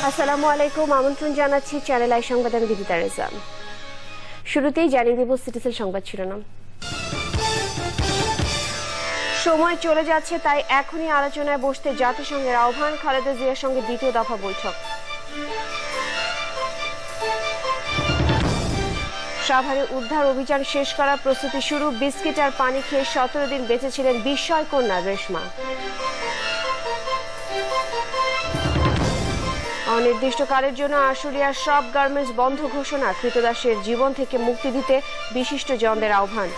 আসসালামু আলাইকুম, আমন্ত্রণ জানাচ্ছি চ্যানেল আই সংবাদ। আমি বিদিতা রেজা। শুরুতেই জানিয়ে দেব সিটিসেল সংবাদ শিরোনাম। সময় চলে যাচ্ছে, তাই এখনই আলোচনায় বসতে জাতিসংঘের আহ্বান। খালেদা জিয়ার সঙ্গে দ্বিতীয় দফা বৈঠক। সাভারে উদ্ধার অভিযান শেষ করার প্রস্তুতি শুরু। বিস্কিট আর পানি খেয়ে 17 দিন বেঁচে ছিলেন বিস্ময় কন্যা রেশমা। অনির্দিষ্টকালের জন্য আশুলিয়ার সব গার্মেন্টস বন্ধ ঘোষণা। কৃতদাসের জীবন থেকে মুক্তি দিতে বিশিষ্টজনদের আহ্বান।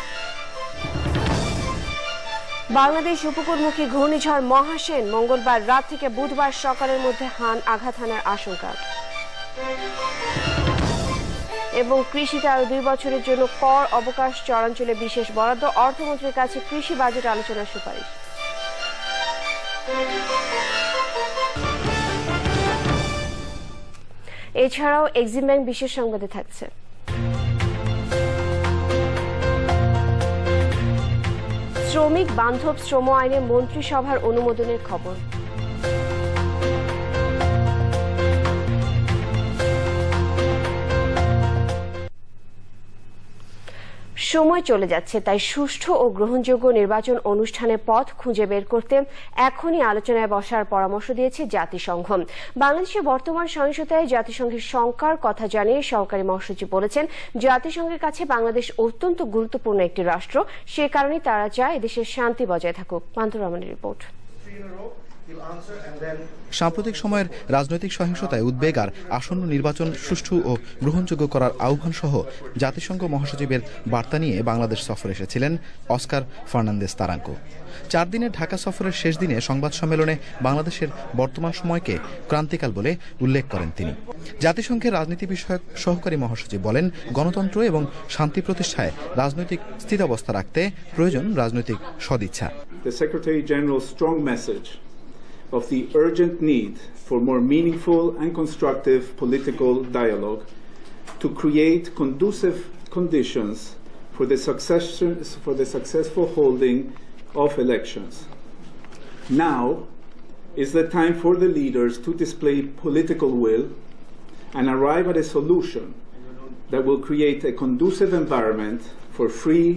বাংলাদেশ উপকূলমুখী ঘূর্ণিঝড় মহাসেন মঙ্গলবার রাত থেকে বুধবার সকালের মধ্যে আঘাত হানার আশঙ্কা। এবং কৃষিতে আরো 2 বছরের জন্য কর অবকাশ, চরাঞ্চলে বিশেষ বরাদ্দ। অর্থমন্ত্রীর কাছে কৃষি বাজেট আলোচনার সুপারিশ। এছাড়াও এক্সিম ব্যাংক বিশেষ সংবাদে থাকছে। শ্রমিক বান্ধব শ্রম আইনে মন্ত্রিসভার অনুমোদনের খবর। সময় চলে যাচ্ছে, তাই সুষ্ঠু ও গ্রহণযোগ্য নির্বাচন অনুষ্ঠানের পথ খুঁজে বের করতে এখনই আলোচনায় বসার পরামর্শ দিয়েছে জাতিসংঘ। বাংলাদেশের বর্তমান সহিংসতায় জাতিসংঘের শঙ্কার কথা জানিয়ে সহকারী মহাসচিব বলেছেন, জাতিসংঘের কাছে বাংলাদেশ অত্যন্ত গুরুত্বপূর্ণ একটি রাষ্ট্র। সে কারণেই তারা চায় এদেশের শান্তি বজায় থাকুক। পান্তুর রহমানের রিপোর্ট। সাম্প্রতিক সময়ের রাজনৈতিক সহিংসতায় উদ্বেগ আর আসন্ন নির্বাচন সুষ্ঠু ও গ্রহণযোগ্য করার আহ্বান সহ জাতিসংঘ মহাসচিবের বার্তা নিয়ে বাংলাদেশ সফরে এসেছিলেন অস্কার ফার্নান্দেজ তারাঙ্কো। 4 দিনের ঢাকা সফরের শেষ দিনে সংবাদ সম্মেলনে বাংলাদেশের বর্তমান সময়কে ক্রান্তিকাল বলে উল্লেখ করেন তিনি। জাতিসংঘের রাজনীতি বিষয়ক সহকারী মহাসচিব বলেন, গণতন্ত্র এবং শান্তি প্রতিষ্ঠায় রাজনৈতিক স্থিতাবস্থা রাখতে প্রয়োজন রাজনৈতিক সদিচ্ছা। The Secretary General's strong message of the urgent need for more meaningful and constructive political dialogue to create conducive conditions for the successful holding of elections. Now is the time for the leaders to display political will and arrive at a solution that will create a conducive environment for free,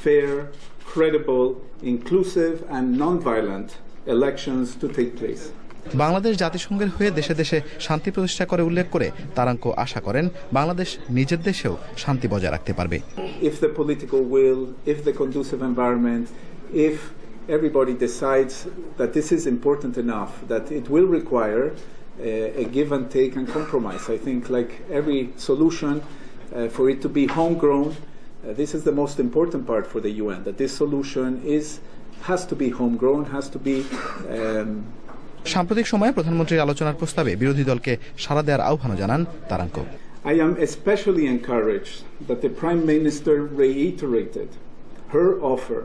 fair, credible, inclusive and non-violent elections to take place. Bangladesh জাতিসংঘের হয়ে দেশে দেশে শান্তি প্রতিষ্ঠা করে উল্লেখ করে তারাঙ্কো আশা করেন বাংলাদেশ নিজের দেশেও শান্তি বজায় রাখতে পারবে। If the political will, if the conducive environment, if everybody decides that this is important enough, that it will require a give and take and compromise. I think like every solution, for it to be homegrown, this is the most important part for the UN, that this solution has to be homegrown, has to be সাম্প্রতিক সময়ে প্রধানমন্ত্রীর আলোচনার প্রস্তাবে বিরোধী দলকে সাড়া দেওয়ার আহ্বানও জানান তারাঙ্কো। I am especially encouraged that the Prime Minister reiterated her offer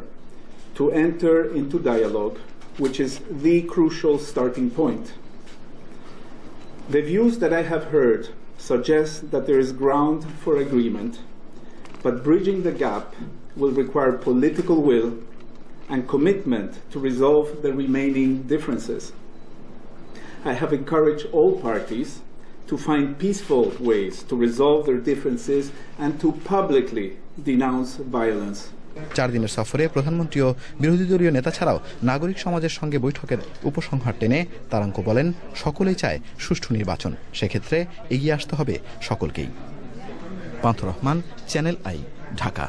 to enter into dialogue, which is the crucial starting point. The views that I have heard suggest that there is ground for agreement, but bridging the gap will require political will and commitment to resolve the remaining differences. I have encouraged all parties to find peaceful ways to resolve their differences and to publicly denounce violence. 4 দিনের সফরে প্রধানমন্ত্রী ও বিরোধী দলীয় নেতা ছাড়াও নাগরিক সমাজের সঙ্গে বৈঠকের উপসংহার টেনে তারাঙ্কো বলেন, সকলেই চায় সুষ্ঠু নির্বাচন, সেক্ষেত্রে এগিয়ে আসতে হবে সকলকেই। পান্থ রহমান, চ্যানেল আই, ঢাকা।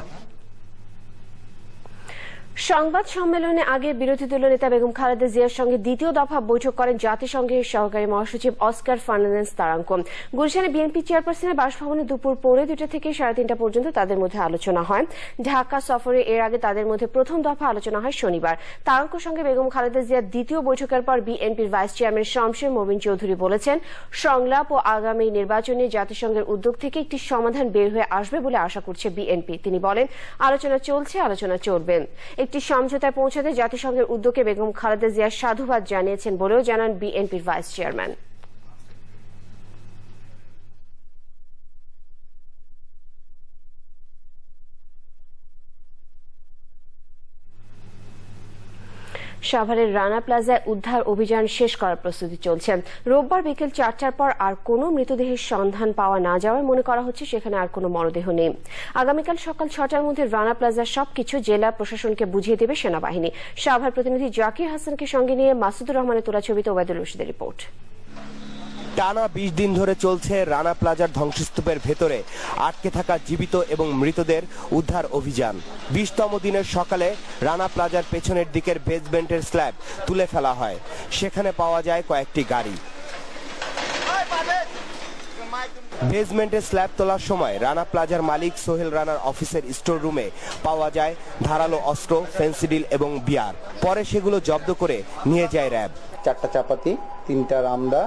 সংবাদ সম্মেলনে আগে বিরোধী দলীয় নেতা বেগম খালেদা জিয়ার সঙ্গে দ্বিতীয় দফা বৈঠক করেন জাতিসংঘের সহকারী মহাসচিব অস্কার ফার্নান্দেজ তারাঙ্কো। গুলশানে বিএনপি চেয়ারপারসনের বাসভবনে দুপুর 2:30 থেকে 3:30 পর্যন্ত তাদের মধ্যে আলোচনা হয়। ঢাকা সফরে এর আগে তাদের মধ্যে প্রথম দফা আলোচনা হয় শনিবার। তারাঙ্কোর সঙ্গে বেগম খালেদা জিয়ার দ্বিতীয় বৈঠকের পর বিএনপির ভাইস চেয়ারম্যান শমশের মোবিন চৌধুরী বলেছেন, সংলাপ ও আগামী নির্বাচনে জাতিসংঘের উদ্যোগ থেকে একটি সমাধান বের হয়ে আসবে বলে আশা করছে বিএনপি। তিনি বলেন, আলোচনা চলছে, আলোচনা চলবে। একটি সমঝোতায় পৌঁছাতে জাতিসংঘের উদ্যোগে বেগম খালেদা জিয়া সাধুবাদ জানিয়েছেন বলেও জানান বিএনপির ভাইস চেয়ারম্যান। সাভারের রানা প্লাজায় উদ্ধার অভিযান শেষ করার প্রস্তুতি চলছে। রোববার বিকেল 4টার পর আর কোনো মৃতদেহের সন্ধান পাওয়া না যাওয়ায় মনে করা হচ্ছে সেখানে আর কোনো মরদেহ নেই। আগামীকাল সকাল 6টার মধ্যে রানা প্লাজার সবকিছু জেলা প্রশাসনকে বুঝিয়ে দেবে সেনাবাহিনী। সাভার প্রতিনিধি জাকির হাসানকে সঙ্গে নিয়ে মাসুদুর রহমানের তোলা ছবিতে ওবায়দুল রশিদের রিপোর্ট। টানা 20 দিন ধরে চলছে রানা প্লাজার ধ্বংসস্তূপের ভেতরে আটকে থাকা জীবিত এবং মৃতদের উদ্ধার অভিযান। 20তম দিনের সকালে রানা প্লাজার পেছনের দিকের বেসমেন্টের স্ল্যাব তুলে ফেলা হয়। সেখানে পাওয়া যায় কয়েকটি গাড়ি। বেসমেন্টের স্ল্যাব তোলার সময় রানা প্লাজার মালিক সোহেল রানার অফিসের স্টোর রুমে পাওয়া যায় ধারালো অস্ত্র, ফেন্সিডিল এবং বিয়ার। পরে সেগুলো জব্দ করে নিয়ে যায় র্যাব। 4টা চাপাতি, 3টা রামদা,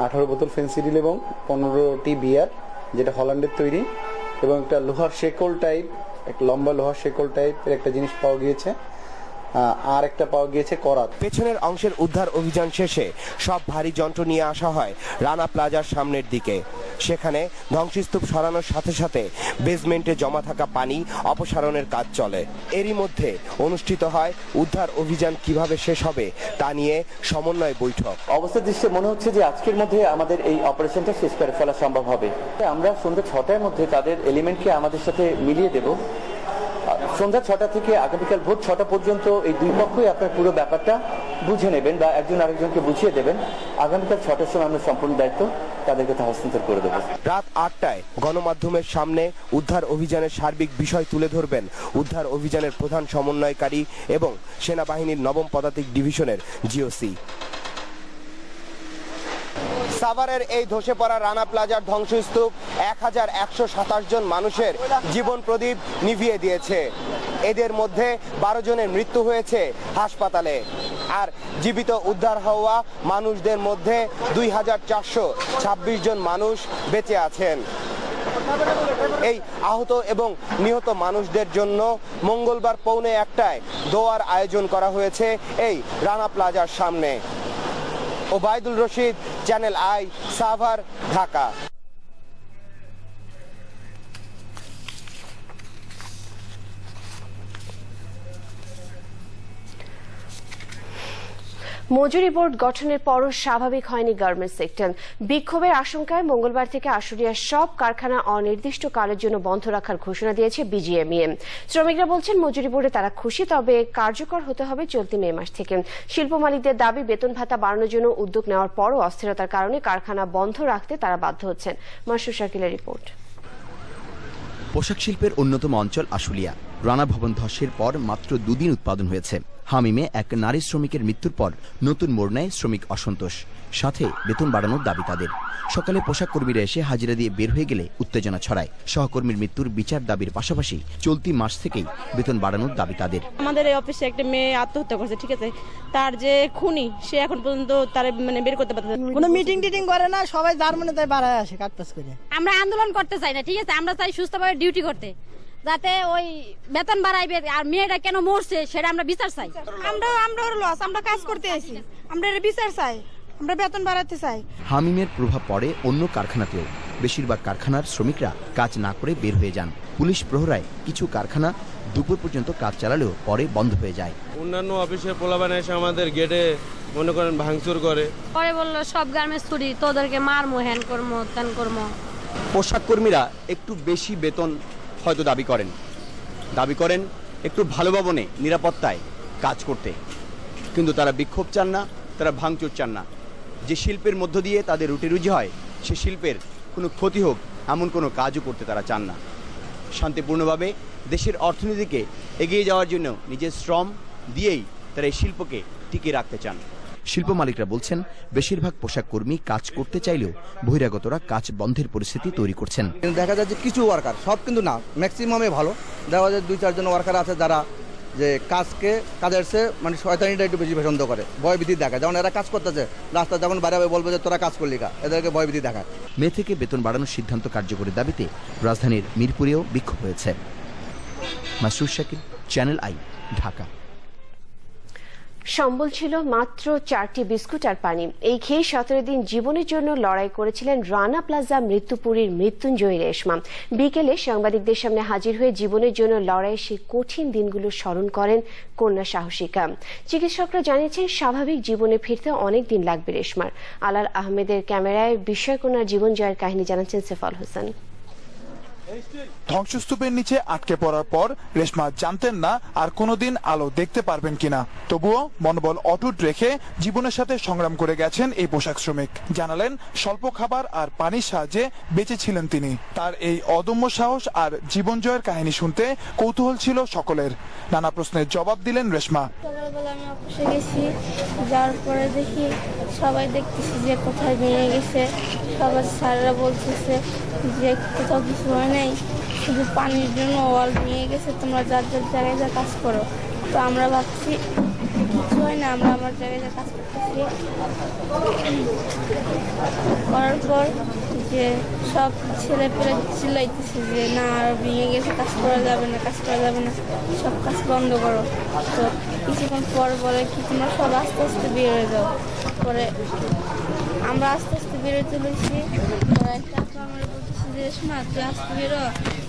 18 বোতল ফেন্সিডিল এবং 15টি বিয়ার, যেটা হল্যান্ডের তৈরি, এবং একটা লোহার শেকল টাইপ, একটা লম্বা লোহার শেকল টাইপের একটা জিনিস পাওয়া গিয়েছে। আর একটা পাওয়া গিয়েছে করাত। পেছনের অংশের উদ্ধার অভিযান শেষে সব ভারী যন্ত্র নিয়ে আসা হয় রানা প্লাজার সামনের দিকে। সেখানে ধ্বংসস্তূপ সরানোর সাথে সাথে বেসমেন্টে জমা থাকা পানি অপসারণের কাজ চলে। এরই মধ্যে অনুষ্ঠিত হয় উদ্ধার অভিযান কিভাবে শেষ হবে তা নিয়ে সমন্বয় বৈঠক। অবস্থার দৃশ্যে মনে হচ্ছে যে আজকের মধ্যে আমাদের এই অপারেশনটা শেষ করে ফেলা সম্ভব হবে। আমরা সন্ধ্যা 6টার মধ্যে তাদের এলিমেন্টকে আমাদের সাথে মিলিয়ে দেব। সন্ধ্যা 6টা থেকে আগামীকাল ভোর 6টা পর্যন্ত এই দুই পক্ষই আপনার পুরো ব্যাপারটা বুঝে নেবেন বা একজন আরেকজনকে বুঝিয়ে দেবেন। আগামীকাল 6টার সময় আমরা সম্পূর্ণ দায়িত্ব তাদের কাছে হস্তান্তর করে দেবো। রাত 8টায় গণমাধ্যমের সামনে উদ্ধার অভিযানের সার্বিক বিষয় তুলে ধরবেন উদ্ধার অভিযানের প্রধান সমন্বয়কারী এবং সেনাবাহিনীর 9ম পদাতিক ডিভিশনের জিওসি। সাভারের এই ধসে পড়া রানা প্লাজার ধ্বংসস্তূপ 1127 জন মানুষের জীবন প্রদীপ নিভিয়ে দিয়েছে। এদের মধ্যে 12 জনের মৃত্যু হয়েছে হাসপাতালে। আর জীবিত উদ্ধার হওয়া মানুষদের মধ্যে 2426 জন মানুষ বেঁচে আছেন। এই আহত এবং নিহত মানুষদের জন্য মঙ্গলবার পৌনে 1টায় দোয়ার আয়োজন করা হয়েছে এই রানা প্লাজার সামনে। Obaidul Rashid, channel I, Savar, Dhaka. মজুরি বোর্ড গঠনের পরও স্বাভাবিক হয়নি গার্মেন্টস সেক্টর। বিক্ষোভের আশঙ্কায় মঙ্গলবার থেকে আশুলিয়ার সব কারখানা অনির্দিষ্টকালের জন্য বন্ধ রাখার ঘোষণা দিয়েছে বিজিএমইএ। শ্রমিকরা বলছেন মজুরি বোর্ডে তারা খুশি, তবে কার্যকর হতে হবে চলতি মে মাস থেকে। শিল্প মালিকদের দাবি বেতন ভাতা বাড়ানোর জন্য উদ্যোগ নেওয়ার পরও অস্থিরতার কারণে কারখানা বন্ধ রাখতে তারা বাধ্য হচ্ছেন। মাসুর শাকিলের রিপোর্ট। পোশাক শিল্পের অন্যতম অঞ্চল আশুলিয়া। রানা ভবন ধসের পর মাত্র 2 দিন উৎপাদন হয়েছে। হামিমে এক নারী শ্রমিকের মৃত্যুর পর নতুন মোড় নেয় শ্রমিক অসন্তোষ, সাথে বেতন বাড়ানোর দাবি তাদের। সকালে পোশাক কর্মীরা এসে হাজিরা দিয়ে বের হয়ে গেলে উত্তেজনা ছড়ায়। সহকর্মীর মৃত্যুর বিচার দাবির পাশাপাশি চলতি মাস থেকেই বেতন বাড়ানোর দাবি তাদের। আমাদের এই অফিসে একটা মেয়ে আত্মহত্যা করছে, ঠিক আছে, তার যে খুনি সে এখন পর্যন্ত তার বের করতে পারছে না। কোনো মিটিং টিটিং করে না, সবাই যার মনে তাই বাড়ায় আসে কাটপাস করে। আমরা আন্দোলন করতে চাই না, ঠিক আছে, আমরা চাই সুস্থভাবে ডিউটি করতে, যাতে ওই বেতন বাড়াইবে। আর মেয়েটা কেন মরছে সেটা আমরা বিচার চাই। আমরা লস, আমরা কাজ করতে আইছি, আমরা এর বিচার চাই, আমরা বেতন বাড়াতে চাই। হামিমের প্রভাব পড়ে অন্য কারখানাতেও। বেশিরভাগ কারখানার শ্রমিকরা কাজ না করে বের হয়ে যান। পুলিশ প্রহরায় কিছু কারখানা দুপুর পর্যন্ত কাজ চালালেও পরে বন্ধ হয়ে যায়। অন্যান্য অফিসের পোলাপান এসে আমাদের গেটে মনে করেন ভাঙচুর করে। পরে বললো সব গার্মেন্টস ছুটি, তোদেরকে মারমো, হ্যান করমো, ত্যান করমো। পোশাক কর্মীরা একটু বেশি বেতন হয়তো দাবি করেন একটু ভালো ভবনে নিরাপত্তায় কাজ করতে, কিন্তু তারা বিক্ষোভ চান না, তারা ভাঙচুর চান না। যে শিল্পের মধ্য দিয়ে তাদের রুটি রুজি হয়, সে শিল্পের কোনো ক্ষতি হোক এমন কোনো কাজও করতে তারা চান না। শান্তিপূর্ণভাবে দেশের অর্থনীতিকে এগিয়ে যাওয়ার জন্য নিজের শ্রম দিয়েই তারা এই শিল্পকে টিকিয়ে রাখতে চান। শিল্প মালিকরা বলছেন বেশিরভাগ পোশাক কর্মী কাজ করতে চাইলেও বহিরাগতরা কাজ বন্ধের পরিস্থিতি তৈরি করছেন। দেখা যায় যে কিছু ওয়ার্কার, সব কিন্তু না, ম্যাক্সিমামে ভালো, দেখা যায় 2-4 জন ওয়ার্কার আছে যারা যে কাজের সে মানে শয়তানিটা একটু বেশি পছন্দ করে, ভয়ভীতি দেখায়। যেমন এরা কাজ করতেছে, রাস্তা যখন বাড়াবে বলবে যে তোরা কাজ করলি কা, এদেরকে ভয়ভীতি দেখায়। মে থেকে বেতন বাড়ানোর সিদ্ধান্ত কার্যকরের দাবিতে রাজধানীর মিরপুরেও বিক্ষোভ হয়েছে। মাসুর শাকিল, চ্যানেল আই, ঢাকা। সম্বল ছিল মাত্র 4টি বিস্কুট আর পানি। এই খেয়ে 17 দিন জীবনের জন্য লড়াই করেছিলেন রানা প্লাজা মৃত্যুপুরীর মৃত্যুঞ্জয়ী রেশমা। বিকেলে সাংবাদিকদের সামনে হাজির হয়ে জীবনের জন্য লড়াইয়ের সেই কঠিন দিনগুলো স্মরণ করেন কন্যা সাহসিকা। চিকিৎসকরা জানিয়েছেন স্বাভাবিক জীবনে ফিরতে অনেক দিন লাগবে রেশমার। আলাল আহমেদের ক্যামেরায় বিস্ময়কন্যার জীবন জয়ের কাহিনী জানাচ্ছেন সেফাল হোসেন। ধ্বংসস্তূপের নিচে আটকে পড়ার পর রেশমা জানতেন না আর কোনোদিন আলো দেখতে পারবেন কিনা। তবুও মনোবল অটুট রেখে জীবনের সাথে সংগ্রাম করে গেছেন এই পোশাক শ্রমিক। জানালেন স্বল্প খাবার আর পানির সাহায্যে বেঁচে ছিলেন তিনি। তার এই অদম্য সাহস আর জীবন জয়ের কাহিনী শুনতে কৌতূহল ছিল সকলের। নানা প্রশ্নের জবাব দিলেন রেশমা। সকালবেলা আমি অফিসে গেছি, যাওয়ার পরে দেখি সবাই দেখতেছি যে কোথায় ভেঙে গেছে। সবার স্যাররা বলতেছে যে কোথাও কিছু হয় নাই, শুধু পানির জন্য ওয়াল ভেঙে গেছে, তোমরা যার যার জায়গায় যা কাজ করো। তো আমরা ভাবছি কিছু হয় না, আমরা আমার জায়গায় যা কাজ করতেছি। করার পর যে সব ছেলে পেলে চিল্লাইতেছে যে না আর ভেঙে গেছে, কাজ করা যাবে না, কাজ করা যাবে না, সব কাজ বন্ধ করো। তো কিছুক্ষণ পর বলে কি তোমরা সব আস্তে আস্তে বের হয়ে যাও। পরে আমরা আস্তে আস্তে বেরোয় চলেছি। আমরা বলতেছি যে রেশমা তুই আস্তে বেরো,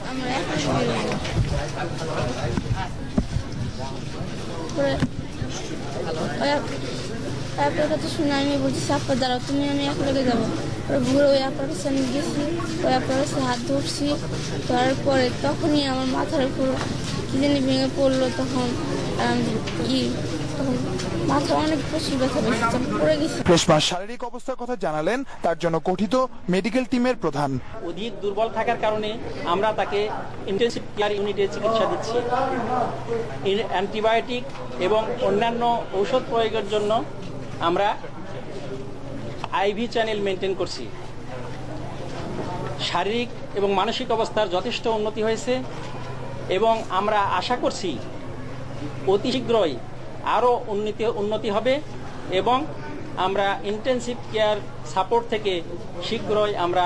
আমরা এখন বেরোবো। পরে আপনার কথা শুনে আমি বলছি আপনার দাঁড়াও, তুমি আমি এক লগে যাবো। পরে ঘুরে ওই আপনার কাছে আমি গেছি, ওই আপনার কাছে হাত ধরছি। ধরার পরে তখনই আমার মাথার উপর কি জানি ভেঙে পড়লো। তখন মাথা অনেক প্রচুর ব্যথা পেয়েছে, পড়ে গেছি। রেশমার শারীরিক অবস্থার কথা জানালেন তার জন্য গঠিত মেডিকেল টিমের প্রধান। অধিক দুর্বল থাকার কারণে আমরা তাকে ইন্টেনসিভ কেয়ার ইউনিটে চিকিৎসা দিচ্ছি। অ্যান্টিবায়োটিক এবং অন্যান্য ঔষধ প্রয়োগের জন্য আমরা আইভি চ্যানেল মেনটেন করছি। শারীরিক এবং মানসিক অবস্থার যথেষ্ট উন্নতি হয়েছে এবং আমরা আশা করছি অতি শীঘ্রই আরও উন্নতি হবে এবং আমরা ইন্টেনসিভ কেয়ার সাপোর্ট থেকে শীঘ্রই আমরা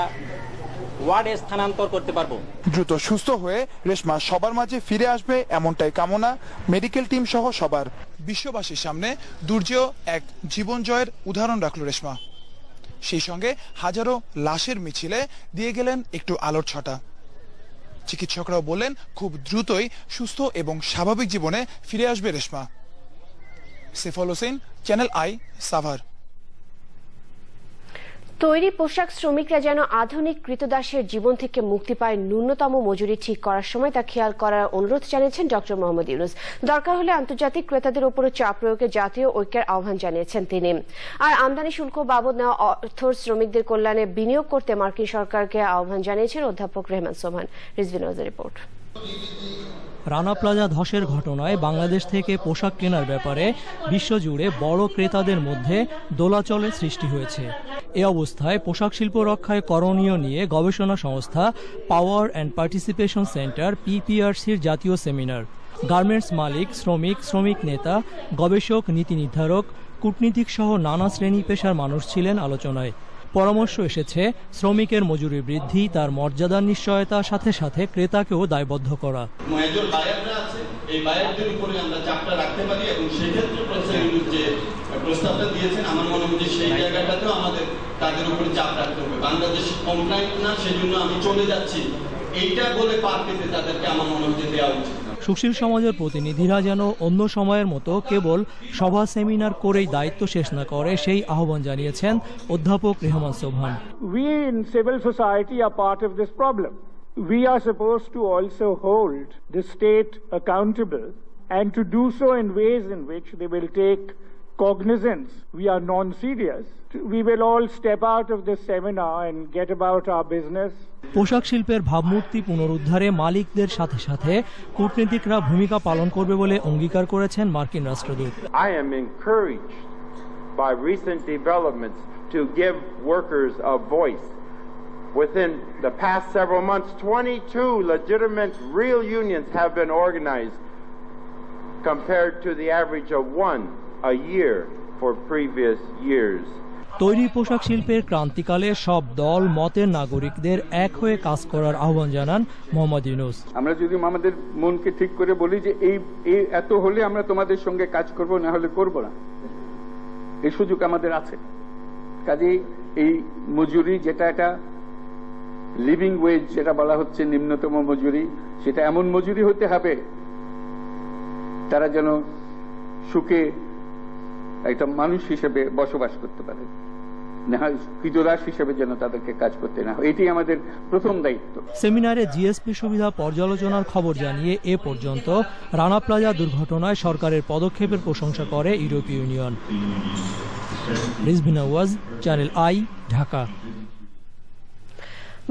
ওয়ার্ডে স্থানান্তর করতে পারবো। দ্রুত সুস্থ হয়ে রেশমা সবার মাঝে ফিরে আসবে এমনটাই কামনা মেডিকেল টিম সহ সবার। বিশ্ববাসীর সামনে দুর্জেয় এক জীবন জয়ের উদাহরণ রাখল রেশমা। সেই সঙ্গে হাজারো লাশের মিছিলে দিয়ে গেলেন একটু আলোর ছটা। চিকিৎসকরাও বললেন খুব দ্রুতই সুস্থ এবং স্বাভাবিক জীবনে ফিরে আসবে রেশমা। Sefal Hossain, channel I, Savar. তৈরি পোশাক শ্রমিকরা যেন আধুনিক কৃতদাসের জীবন থেকে মুক্তি পায়, ন্যূনতম মজুরি ঠিক করার সময় তা খেয়াল করার অনুরোধ জানিয়েছেন ডক্টর মোহাম্মদ ইউনূস। দরকার হলে আন্তর্জাতিক ক্রেতাদের উপরও চাপ প্রয়োগে জাতীয় ঐক্যের আহ্বান জানিয়েছেন তিনি। আর আমদানি শুল্ক বাবদ নেওয়া অর্থ শ্রমিকদের কল্যাণে বিনিয়োগ করতে মার্কিন সরকারকে আহ্বান জানিয়েছেন অধ্যাপক রেহমান সোবহান। রিজভি নওয়াজের রিপোর্ট। রানা প্লাজা ধসের ঘটনায় বাংলাদেশ থেকে পোশাক কেনার ব্যাপারে বিশ্বজুড়ে বড় ক্রেতাদের মধ্যে দোলাচলের সৃষ্টি হয়েছে। এ অবস্থায় পোশাক শিল্প রক্ষায় করণীয় নিয়ে গবেষণা সংস্থা পাওয়ার অ্যান্ড পার্টিসিপেশন সেন্টার PPRCর জাতীয় সেমিনার। গার্মেন্টস মালিক, শ্রমিক নেতা, গবেষক, নীতি নির্ধারক, কূটনীতিক সহ নানা শ্রেণী পেশার মানুষ ছিলেন আলোচনায়। পরামর্শ এসেছে শ্রমিকের মজুরি বৃদ্ধি, তার মর্যাদার নিশ্চয়তার সাথে সাথে ক্রেতাকেও দায়বদ্ধ করা। মেজর বায়াররা আছে, এই বায়ারদের উপরে আমরা চাপটা রাখতে পারি এবং সেই ক্ষেত্রে যে প্রস্তাবটা দিয়েছেন আমার মনে হয় সেই জায়গাটাতেও আমাদের তাদের উপরে চাপ রাখতে হবে। বাংলাদেশ কমপ্লায়েন্ট না, সেজন্য আমি চলে যাচ্ছি, এইটা বলে পার পেতে তাদেরকে আমার মনে হয় দেওয়া উচিত। সুশীল সমাজের প্রতিনিধিরা যেন অন্য সময়ের মতো কেবল সভা সেমিনার করেই দায়িত্ব শেষ না করে সেই আহ্বান জানিয়েছেন অধ্যাপক Rehman Sobhan. We in civil society are part of this problem. We are supposed to also hold the state accountable and to do so in ways in which they will take cognizance. We are non-serious. We will all step out of this seminar and get about our business. পোশাক শিল্পের ভাবমূর্তি পুনরুদ্ধারে মালিকদের সাথে সাথে কূটনীতিকরা ভূমিকা পালন করবে বলে অঙ্গীকার করেছেন মার্কিন রাষ্ট্রদূত। I am encouraged by recent developments to give workers a voice. Within the past several months, 22 legitimate real unions have been organized compared to the average of 1 a year for previous years. তৈরি পোশাক শিল্পের ক্রান্তিকালে সব দল মতের নাগরিকদের এক হয়ে কাজ করার আহ্বান জানান মোহাম্মদ ইউনূস। আমরা যদি আমাদের মনকে ঠিক করে বলি যে এই এত হলে আমরা তোমাদের সঙ্গে কাজ করব, না হলে করব না, এই সুযোগ আমাদের আছে। কাজেই এই মজুরি যেটা এটা লিভিং ওয়েজ যেটা বলা হচ্ছে নিম্নতম মজুরি, সেটা এমন মজুরি হতে হবে তারা যেন সুখে একটা মানুষ হিসেবে বসবাস করতে পারে, না কৃতদাস হিসেবে যেন তাদেরকে কাজ করতে না হয়। এটাই আমাদের প্রথম দায়িত্ব। সেমিনারে জিএসপি সুবিধা পর্যালোচনার খবর জানিয়ে এ পর্যন্ত রানা প্লাজা দুর্ঘটনায় সরকারের পদক্ষেপের প্রশংসা করে ইউরোপীয় union. Rizvi Nawaz, channel I, Dhaka.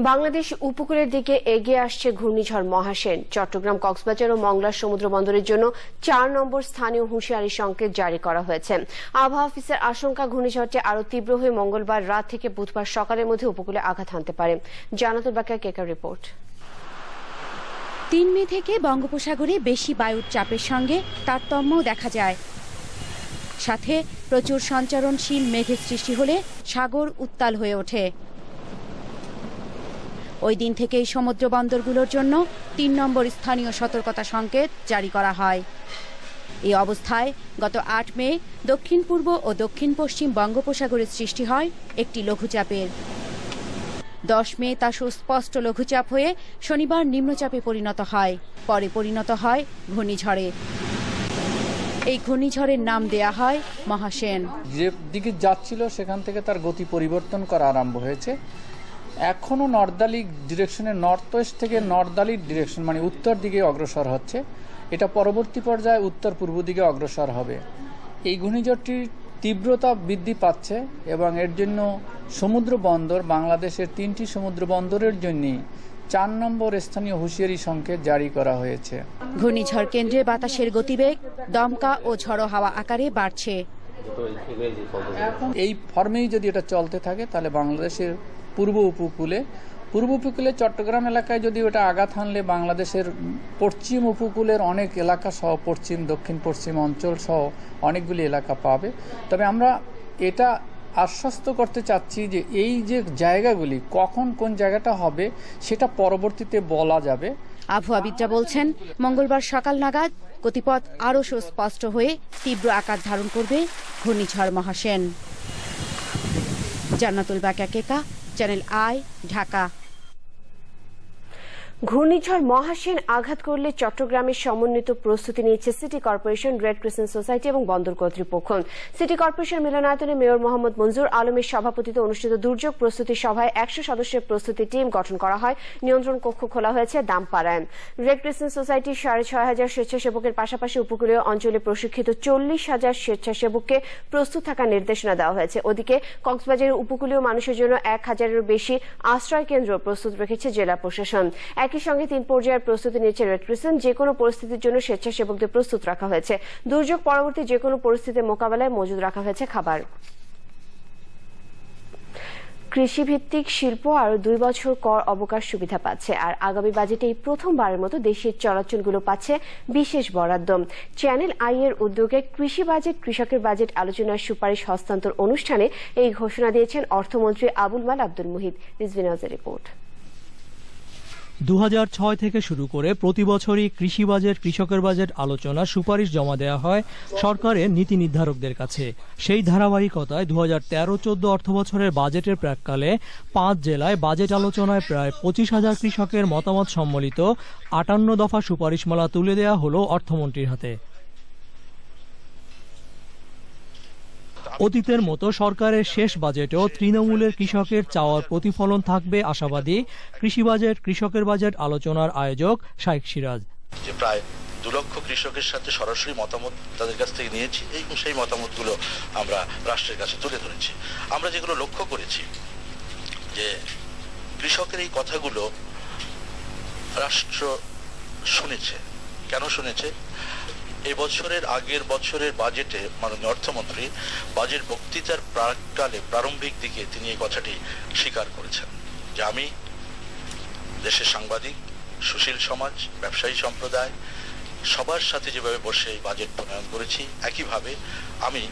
Bangladesh উপকূলের দিকে এগিয়ে আসছে ঘূর্ণিঝড় মহাসেন। চট্টগ্রাম, কক্সবাজার ও মংলা সমুদ্র বন্দরের জন্য 4 নম্বর স্থানীয় হুঁশিয়ারি সংকেত জারি করা হয়েছে। আবহাওয়া অফিসের আশঙ্কা ঘূর্ণিঝড়টি আরও তীব্র হয়ে মঙ্গলবার রাত থেকে বুধবার সকালের মধ্যে উপকূলে আঘাত হানতে পারে। জানাতুল বাকিয়া কেকার রিপোর্ট। 3 মে থেকে বঙ্গোপসাগরে বেশি বায়ুর চাপের সঙ্গে তারতম্য দেখা যায়। সাথে প্রচুর সঞ্চারণশীল মেঘের সৃষ্টি হলে সাগর উত্তাল হয়ে ওঠে। ওই দিন থেকেই সমুদ্র বন্দরগুলোর জন্য 3 নম্বর স্থানীয় সতর্কতা সংকেত জারি করা হয়। এই অবস্থায় গত 8 মে দক্ষিণ পূর্ব ও দক্ষিণ পশ্চিম বঙ্গোপসাগরে সৃষ্টি হয় একটি লঘুচাপের। 10 মে তা সুস্পষ্ট লঘুচাপ হয়ে শনিবার নিম্নচাপে পরিণত হয়, পরে পরিণত হয় ঘূর্ণিঝড়ে। এই ঘূর্ণিঝড়ের নাম দেয়া হয় মহাসেন। যে দিকে যাচ্ছিল সেখান থেকে তার গতি পরিবর্তন করা আরম্ভ হয়েছে। এখনো নর্দার্লি ডিরেকশনে, নর্থ ওয়েস্ট থেকে নর্দার্লি ডিরেকশন মানে উত্তর দিকে অগ্রসর হচ্ছে। এটা পরবর্তী পর্যায়ে উত্তর পূর্ব দিকে অগ্রসর হবে। এই ঘূর্ণিঝড়টির তীব্রতা বৃদ্ধি পাচ্ছে এবং এর জন্য সমুদ্র বন্দর, বাংলাদেশের 3টি সমুদ্র বন্দরের জন্যই 4 নম্বর স্থানীয় হুঁশিয়ারি সংকেত জারি করা হয়েছে। ঘূর্ণিঝড় কেন্দ্রে বাতাসের গতিবেগ দমকা ও ঝড়ো হাওয়া আকারে বাড়ছে। এই ফর্মেই যদি এটা চলতে থাকে তাহলে বাংলাদেশের পূর্ব উপকূলে চট্টগ্রাম এলাকায় যদি ওটা আঘাত হানলে বাংলাদেশের পশ্চিম উপকূলের অনেক এলাকা সহ পশ্চিম, দক্ষিণ পশ্চিম অঞ্চল সহ অনেকগুলি এলাকা পাবে। তবে আমরা এটা আশ্বস্ত করতে চাচ্ছি যে এই যে জায়গাগুলি কখন কোন জায়গাটা হবে সেটা পরবর্তীতে বলা যাবে। আবহাওয়াবিদরা বলছেন মঙ্গলবার সকাল নাগাদ গতিপথ আরও সুস্পষ্ট হয়ে তীব্র আকার ধারণ করবে ঘূর্ণিঝড় মহাসেন। জান্নাতুল বাকিয়া কেকা, চ্যানেল আই, ঢাকা। ঘূর্ণিঝড় মহাসেন আঘাত করলে চট্টগ্রামের সমন্বিত প্রস্তুতি নিয়েছে city corporation, red crescent society এবং বন্দর কর্তৃপক্ষ। সিটি কর্পোরেশন মিলনায়তনে মেয়র মোহাম্মদ মঞ্জুর আলমের সভাপতিত্বে অনুষ্ঠিত দুর্যোগ প্রস্তুতি সভায় 100 সদস্যের প্রস্তুতি টিম গঠন করা হয়। নিয়ন্ত্রণ কক্ষ খোলা হয়েছে দামপাড়ায়। রেড ক্রিসেন্ট সোসাইটির 6,500 স্বেচ্ছাসেবকের পাশাপাশি উপকূলীয় অঞ্চলে প্রশিক্ষিত 40,000 স্বেচ্ছাসেবককে প্রস্তুত থাকার নির্দেশনা দেওয়া হয়েছে। ওদিকে কক্সবাজারের উপকূলীয় মানুষের জন্য 1,000-এরও বেশি আশ্রয় কেন্দ্র প্রস্তুত রেখেছে জেলা প্রশাসন। একই সঙ্গে 3 পর্যায়ের প্রস্তুতি নিয়েছে রেড ক্রিসেন্ট। যে কোনো পরিস্থিতির জন্য স্বেচ্ছাসেবকদের প্রস্তুত রাখা হয়েছে। দুর্যোগ পরবর্তী যে কোনো পরিস্থিতি মোকাবেলায় মজুদ রাখা হয়েছে খাবার। কৃষিভিত্তিক শিল্প আরো 2 বছর কর অবকাশ সুবিধা পাচ্ছে। আর আগামী বাজেটে এই প্রথমবারের মতো দেশের চলাচলগুলো পাচ্ছে বিশেষ বরাদ্দ। চ্যানেল আই এর উদ্যোগে কৃষি বাজেট, কৃষকের বাজেট আলোচনার সুপারিশ হস্তান্তর অনুষ্ঠানে এই ঘোষণা দিয়েছেন অর্থমন্ত্রী আবুল মাল আব্দুল মুহিত। রিজভি নওয়াজের রিপোর্ট। 2006 থেকে শুরু করে প্রতি বছরই কৃষি বাজেট, কৃষকের বাজেট আলোচনা সুপারিশ জমা দেওয়া হয় সরকারের নীতি নির্ধারকদের কাছে। সেই ধারাবাহিকতায় 2013-14 অর্থবছরের বাজেটের প্রাক্কালে 5 জেলায় বাজেট আলোচনায় প্রায় 25,000 কৃষকের মতামত সম্বলিত 58 দফা সুপারিশমালা তুলে দেওয়া হলো অর্থমন্ত্রীর হাতে। অতীতের মতো সরকারের শেষ বাজেটেও তৃণমূলের কৃষকের চাওয়ার প্রতিফলন থাকবে আশাবাদী কৃষি বাজেট, কৃষকের বাজেট আলোচনার আয়োজক শাইখ সিরাজ। যে প্রায় 2 লক্ষ কৃষকের সাথে সরাসরি মতামত তাদের কাছ থেকে নিয়েছি এবং সেই মতামতগুলো আমরা রাষ্ট্রের কাছে তুলে ধরেছি। আমরা যেগুলো লক্ষ্য করেছি যে কৃষকের এই কথাগুলো রাষ্ট্র শুনেছে। কেন শুনেছে? এবছরের আগের বছরের বাজেটে মাননীয় অর্থমন্ত্রী বাজেট বক্তৃতার প্রারম্ভিক দিকে তিনি এই কথাটি স্বীকার করেছেন যে আমি দেশের সাংবাদিক, সুশীল সমাজ, ব্যবসায়ী সম্প্রদায় সবার সাথে যেভাবে বসে এই বাজেট প্রণয়ন করেছি, একইভাবে আমি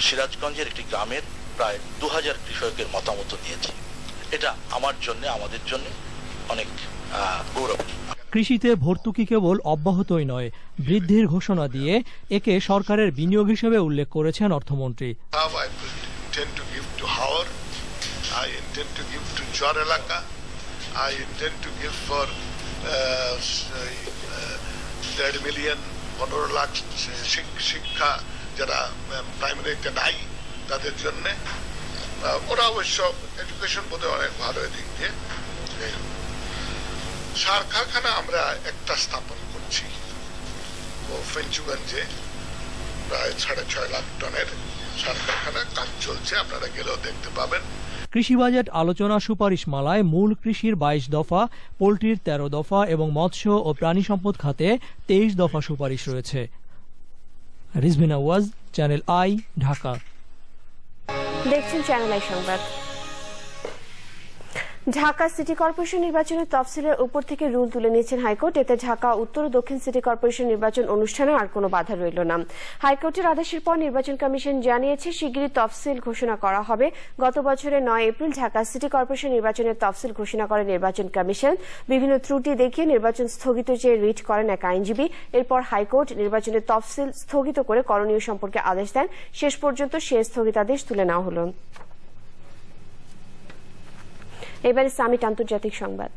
সিরাজগঞ্জের একটি গ্রামের প্রায় 2000 কৃষকের মতামত নিয়েছি। এটা আমার জন্য, আমাদের জন্য অনেক গৌরব। কৃষিতে ভর্তুকি কেবল অব্যাহতই নয়, বৃদ্ধির ঘোষণা দিয়ে একে সরকারের বিনিয়োগ হিসেবে উল্লেখ করেছেন অর্থমন্ত্রী। I intend to give to Jor Elaka. I intend to give for 1.5 million 15 lakh শিক্ষা যারা প্রাইমারিতে নাই তাদের জন্য। ওরা অবশ্য এডুকেশন বোধহয় অনেক ভালো এদিক দিয়ে। সার কারখানা আমরা একটা স্থাপন করছি ও ফেঞ্চুগঞ্জে, প্রায় 6.5 লাখ টনের সার কারখানা কাজ চলছে, আপনারা গেলেও দেখতে পাবেন। কৃষি বাজেট আলোচনা সুপারিশমালায় মূল কৃষির 22 দফা, পোল্ট্রির 13 দফা এবং মৎস্য ও প্রাণী সম্পদ খাতে 23 দফা সুপারিশ রয়েছে। রিজভিনা ওয়াজ, চ্যানেল আই, ঢাকা। দেখছেন চ্যানেল আই সংবাদ। ঢাকা সিটি কর্পোরেশন নির্বাচনের তফসিলের উপর থেকে রুল তুলে নিয়েছেন হাইকোর্ট। এতে ঢাকা উত্তর ও দক্ষিণ সিটি কর্পোরেশন নির্বাচন অনুষ্ঠানে আর কোনো বাধা রইল না। হাইকোর্টের আদেশের পর নির্বাচন কমিশন জানিয়েছে শিগগিরই তফসিল ঘোষণা করা হবে। গত বছরের 9 এপ্রিল ঢাকা সিটি কর্পোরেশন নির্বাচনের তফসিল ঘোষণা করে নির্বাচন কমিশন। বিভিন্ন ত্রুটি দেখিয়ে নির্বাচন স্থগিত চেয়ে রিট করেন এক আইনজীবী। এরপর হাইকোর্ট নির্বাচনের তফসিল স্থগিত করে করণীয় সম্পর্কে আদেশ দেন। শেষ পর্যন্ত সে স্থগিতাদেশ তুলে নেওয়া হল। এবারে সামিট আন্তর্জাতিক সংবাদ।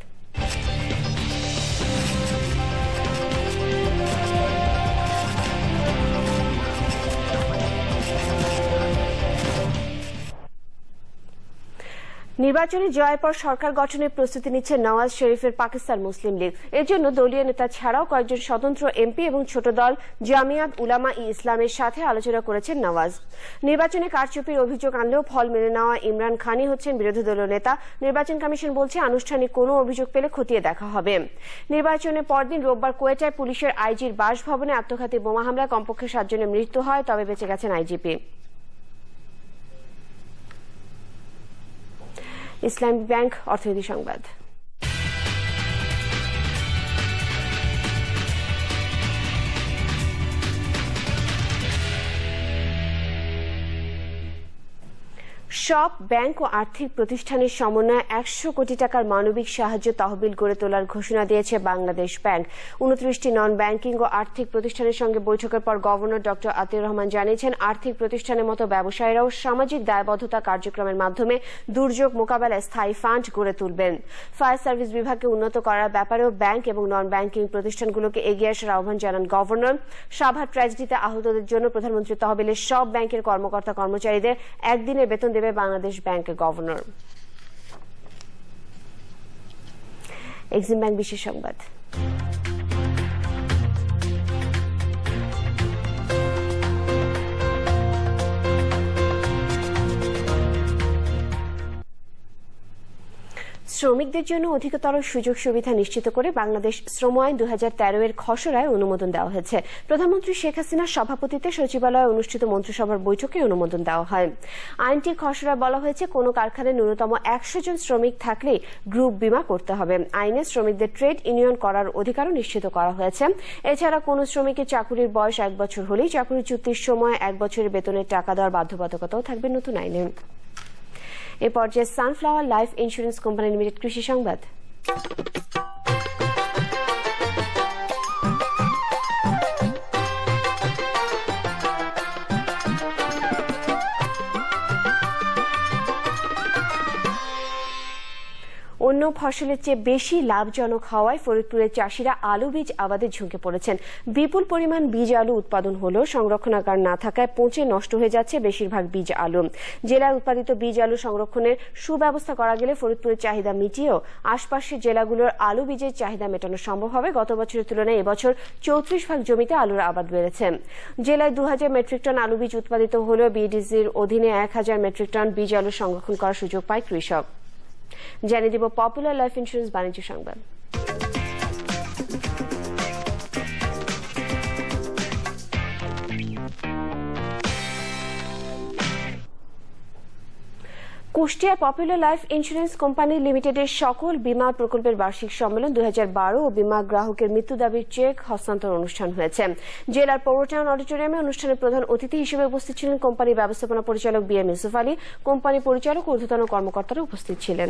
নির্বাচনে জয়ের পর সরকার গঠনের প্রস্তুতি নিচ্ছে নওয়াজ শরীফের পাকিস্তান মুসলিম লীগ। এর জন্য দলীয় নেতা ছাড়াও কয়েকজন স্বতন্ত্র এমপি এবং ছোট দল জামিয়াত উলামা-ই ইসলামের সাথে আলোচনা করেছেন নওয়াজ। নির্বাচনে কারচুপির অভিযোগ আনলেও ফল মেনে নেওয়া ইমরান খানই হচ্ছেন বিরোধী দলীয় নেতা। নির্বাচন কমিশন বলছে আনুষ্ঠানিক কোনো অভিযোগ পেলে খতিয়ে দেখা হবে। নির্বাচনের পরদিন রোববার কোয়েটায় পুলিশের আইজির বাসভবনে আত্মঘাতী বোমা হামলায় কমপক্ষে 7 জনের মৃত্যু হয়, তবে বেঁচে গেছেন আইজিপি। ইসলামী ব্যাংক অর্থনীতি সংবাদ। সব ব্যাংক ও আর্থিক প্রতিষ্ঠানের সমন্বয়ে 100 কোটি টাকার মানবিক সাহায্য তহবিল গড়ে তোলার ঘোষণা দিয়েছে বাংলাদেশ ব্যাংক। 29টি নন ব্যাংকিং ও আর্থিক প্রতিষ্ঠানের সঙ্গে বৈঠকের পর গভর্নর ডক্টর আতিউর রহমান জানিয়েছেন আর্থিক প্রতিষ্ঠানের মতো ব্যবসায়ীরাও সামাজিক দায়বদ্ধতা কার্যক্রমের মাধ্যমে দুর্যোগ মোকাবেলায় স্থায়ী ফান্ড গড়ে তুলবেন। ফায়ার সার্ভিস বিভাগকে উন্নত করার ব্যাপারেও ব্যাংক এবং নন ব্যাংকিং প্রতিষ্ঠানগুলোকে এগিয়ে আসার আহ্বান জানান গভর্নর। সাভার ট্র্যাজেডিতে আহতদের জন্য প্রধানমন্ত্রী তহবিলের সব ব্যাংকের কর্মকর্তা কর্মচারীদের একদিনের বেতন দেবে বাংলাদেশ ব্যাংকের গভর্নর। এক্সিম ব্যাংক বিশেষ সংবাদ। শ্রমিকদের জন্য অধিকতর সুযোগ সুবিধা নিশ্চিত করে বাংলাদেশ শ্রম আইন 2013 এর খসড়ায় অনুমোদন দেওয়া হয়েছে। প্রধানমন্ত্রী শেখ হাসিনার সভাপতিত্বে সচিবালয়ে অনুষ্ঠিত মন্ত্রিসভার বৈঠকে অনুমোদন দেওয়া হয়। আইনটির খসড়ায় বলা হয়েছে কোনো কারখানায় ন্যূনতম 100 জন শ্রমিক থাকলেই গ্রুপ বীমা করতে হবে। আইনে শ্রমিকদের ট্রেড ইউনিয়ন করার অধিকারও নিশ্চিত করা হয়েছে। এছাড়া কোনো শ্রমিকের চাকুরির বয়স 1 বছর হলেই চাকুরি চুক্তির সময় 1 বছরের বেতনের টাকা দেওয়ার বাধ্যবাধকতাও থাকবে নতুন আইনে। এ পর্যায়ে sunflower life insurance company limited কৃষি সংবাদ। অন্য ফসলের চেয়ে বেশি লাভজনক হওয়ায় ফরিদপুরের চাষিরা আলু বীজ আবাদে ঝুঁকে পড়েছেন। বিপুল পরিমাণ বীজ আলু উৎপাদন হলেও সংরক্ষণাগার না থাকায় পচে নষ্ট হয়ে যাচ্ছে বেশিরভাগ বীজ আলু। জেলায় উৎপাদিত বীজ আলু সংরক্ষণের সুব্যবস্থা করা গেলে ফরিদপুরের চাহিদা মিটিয়েও আশপাশের জেলাগুলোর আলু বীজের চাহিদা মেটানো সম্ভব হবে। গত বছরের তুলনায় এবছর 34 ভাগ জমিতে আলুর আবাদ বেড়েছে। জেলায় 2000 মেট্রিক টন আলু বীজ উৎপাদিত হলেও বিডিসির অধীনে 1000 মেট্রিক টন বীজ আলু সংরক্ষণ করার সুযোগ পায় কৃষক। জানিয়ে দিব পপুলার লাইফ ইন্স্যুরেন্স বাণিজ্য সংবাদ। কুষ্টিয়ার পপুলার লাইফ ইন্স্যুরেন্স কোম্পানি লিমিটেডের সকল বীমা প্রকল্পের বার্ষিক সম্মেলন 2012 ও বীমা গ্রাহকের মৃত্যু দাবির চেক হস্তান্তর অনুষ্ঠান হয়েছে। জেলার পৌরটাউন অডিটোরিয়ামে অনুষ্ঠানের প্রধান অতিথি হিসেবে উপস্থিত ছিলেন কোম্পানির ব্যবস্থাপনা পরিচালক BM ইউসুফ আলী। কোম্পানি পরিচালক ও ঊর্ধ্বতন কর্মকর্তারা উপস্থিত ছিলেন।